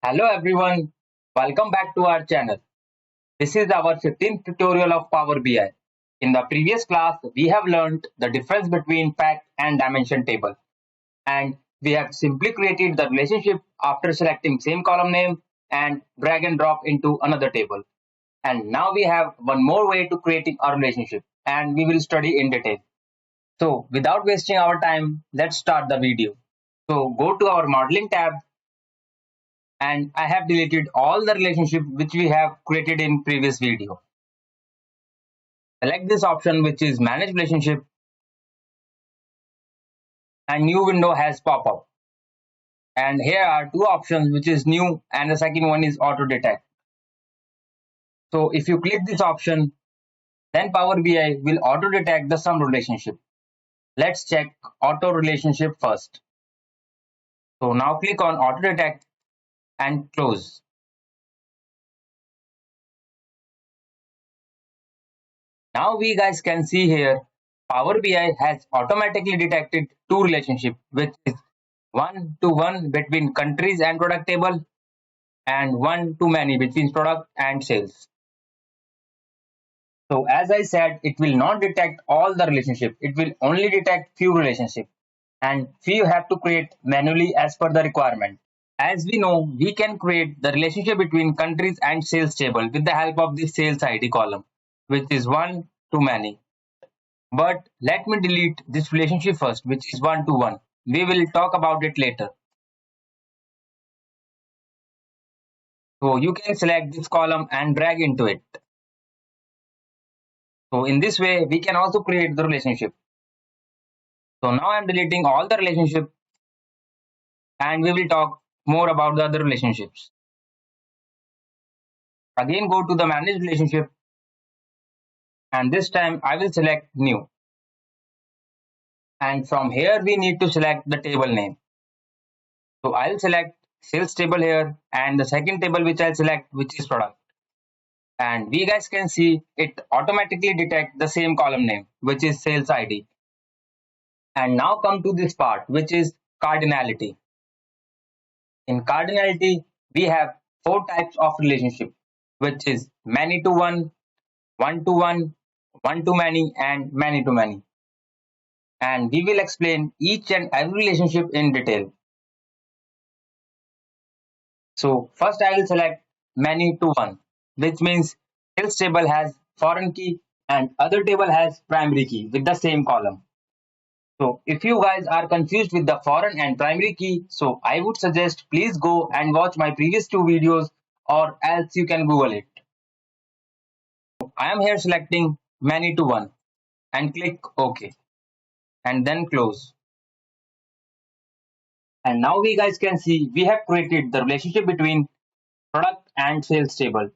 Hello everyone, welcome back to our channel. This is our 15th tutorial of Power BI. In the previous class, we have learned the difference between fact and dimension table, and we have simply created the relationship after selecting same column name and drag and drop into another table. And now we have one more way to creating a relationship, and we will study in detail. So without wasting our time, let's start the video. So go to our modeling tab, and I have deleted all the relationship which we have created in previous video. Select this option which is manage relationship, and new window has pop up. And here are two options which is new and the second one is auto detect. So if you click this option, then Power BI will auto detect the sum relationship. Let's check auto relationship first. So now click on auto detect and close. Now we guys can see here Power BI has automatically detected two relationships, which is one-to-one between countries and product table and one-to-many between product and sales. So as I said, it will not detect all the relationship. It will only detect few relationship, and few have to create manually as per the requirement. As we know, we can create the relationship between countries and sales table with the help of the sales ID column, which is one-to-many. But let me delete this relationship first, which is one-to-one. We will talk about it later. So you can select this column and drag into it. So in this way, we can also create the relationship. So now I'm deleting all the relationship, and we will talk more about the other relationships. Again, go to the manage relationship, and this time I will select new. And from here, we need to select the table name. So I'll select sales table here, and the second table which I'll select, which is product. And we guys can see it automatically detect the same column name, which is sales ID. And now come to this part, which is cardinality. In cardinality, we have four types of relationship, which is many to one-to-one, one-to-many, and many-to-many. And we will explain each and every relationship in detail. So first I will select many-to-one, which means sales table has foreign key and other table has primary key with the same column. So if you guys are confused with the foreign and primary key, so I would suggest please go and watch my previous two videos, or else you can Google it. I am here selecting many to one and click OK and then close. And now we guys can see we have created the relationship between product and sales table,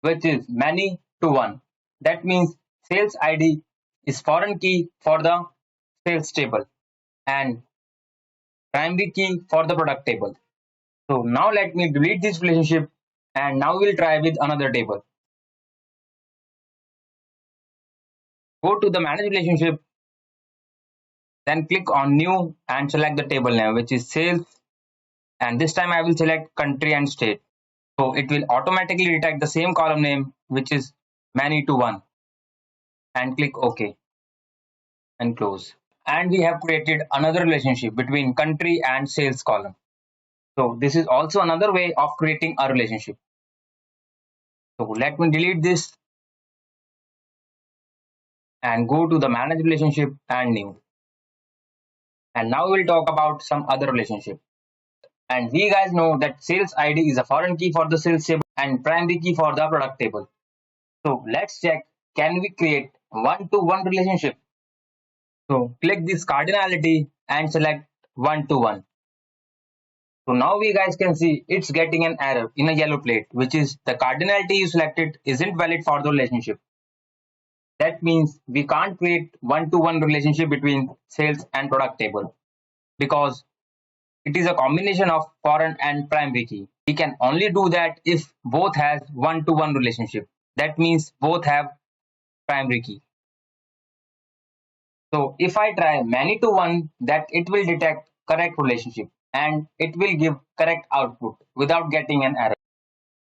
which is many to one. That means sales ID is foreign key for the sales table and primary key for the product table. So now let me delete this relationship, and now we'll try with another table. Go to the manage relationship, then click on new and select the table name, which is sales, and this time I will select country and state. So it will automatically detect the same column name, which is many to one, and click OK and close. And we have created another relationship between country and sales column. So this is also another way of creating a relationship. So let me delete this and go to the manage relationship and new. And now we'll talk about some other relationship. And we guys know that sales ID is a foreign key for the sales table and primary key for the product table. So let's check, can we create one-to-one relationship? So click this cardinality and select one-to-one. So now we guys can see it's getting an error in a yellow plate, which is the cardinality you selected isn't valid for the relationship. That means we can't create one-to-one relationship between sales and product table because it is a combination of foreign and primary key. We can only do that if both has one-to-one relationship. That means both have primary key. So if I try many to one, that it will detect correct relationship. and it will give correct output without getting an error.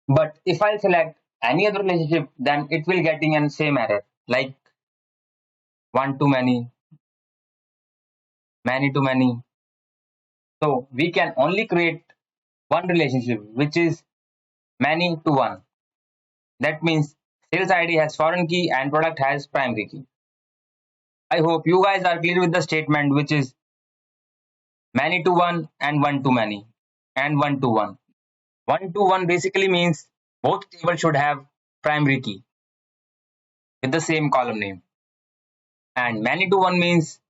But if I select any other relationship, then it will getting an same error like one to many, many to many. So we can only create one relationship which is many to one. That means sales ID has foreign key and product has primary key. I hope you guys are clear with the statement which is many to one and one to many and one to one. One to one basically means both tables should have primary key with the same column name. And many to one means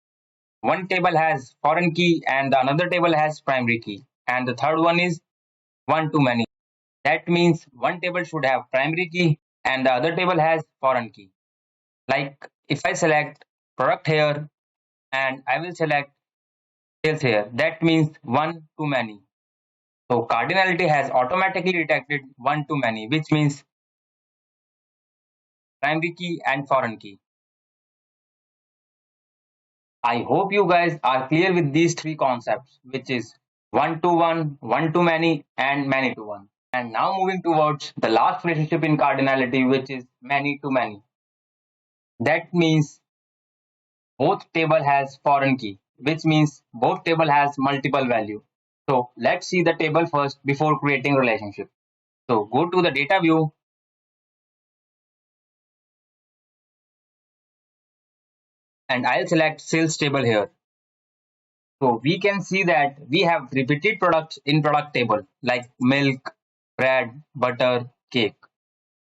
one table has foreign key and the another table has primary key. And the third one is one to many. That means one table should have primary key and the other table has foreign key. Like if I select product here and I will select sales here, that means one to many. So cardinality has automatically detected one to many, which means primary key and foreign key. I hope you guys are clear with these three concepts, which is one to one to many, and many to one. And now moving towards the last relationship in cardinality, which is many to many. That means both table has foreign key, which means both table has multiple value. So let's see the table first before creating relationship. So go to the data view and I'll select sales table here. So we can see that we have repeated products in product table like milk, bread, butter, cake.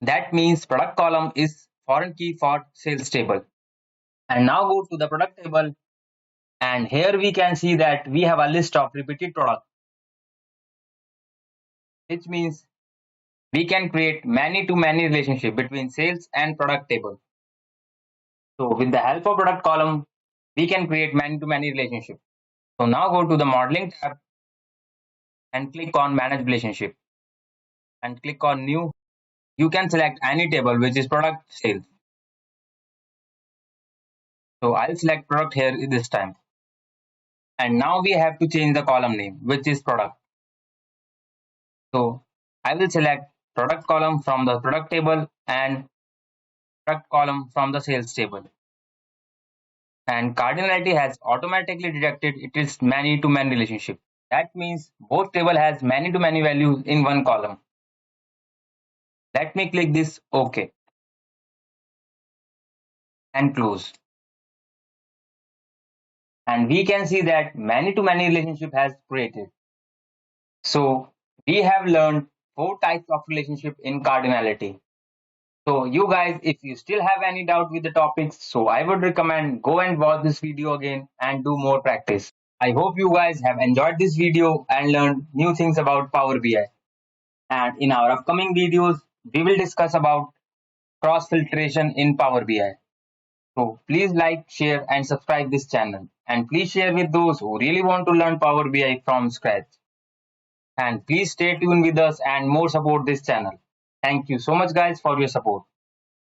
That means product column is foreign key for sales table. And now go to the product table and here we can see that we have a list of repeated products, which means we can create many to many relationship between sales and product table. So with the help of product column, we can create many to many relationship. So now go to the modeling tab and click on manage relationship and click on new. You can select any table which is product sales. So I'll select product here this time. And now we have to change the column name, which is product. So I will select product column from the product table and product column from the sales table. And cardinality has automatically detected it is many to many relationship. That means both table has many to many values in one column. Let me click this OK and close. And we can see that many to many relationship has created. So we have learned 4 types of relationship in cardinality. So you guys, if you still have any doubt with the topics, so I would recommend go and watch this video again and do more practice. I hope you guys have enjoyed this video and learned new things about Power BI. And in our upcoming videos, we will discuss about cross filtration in Power BI. So please like, share and subscribe this channel. And please share with those who really want to learn Power BI from scratch. And please stay tuned with us and more support this channel. Thank you so much guys for your support.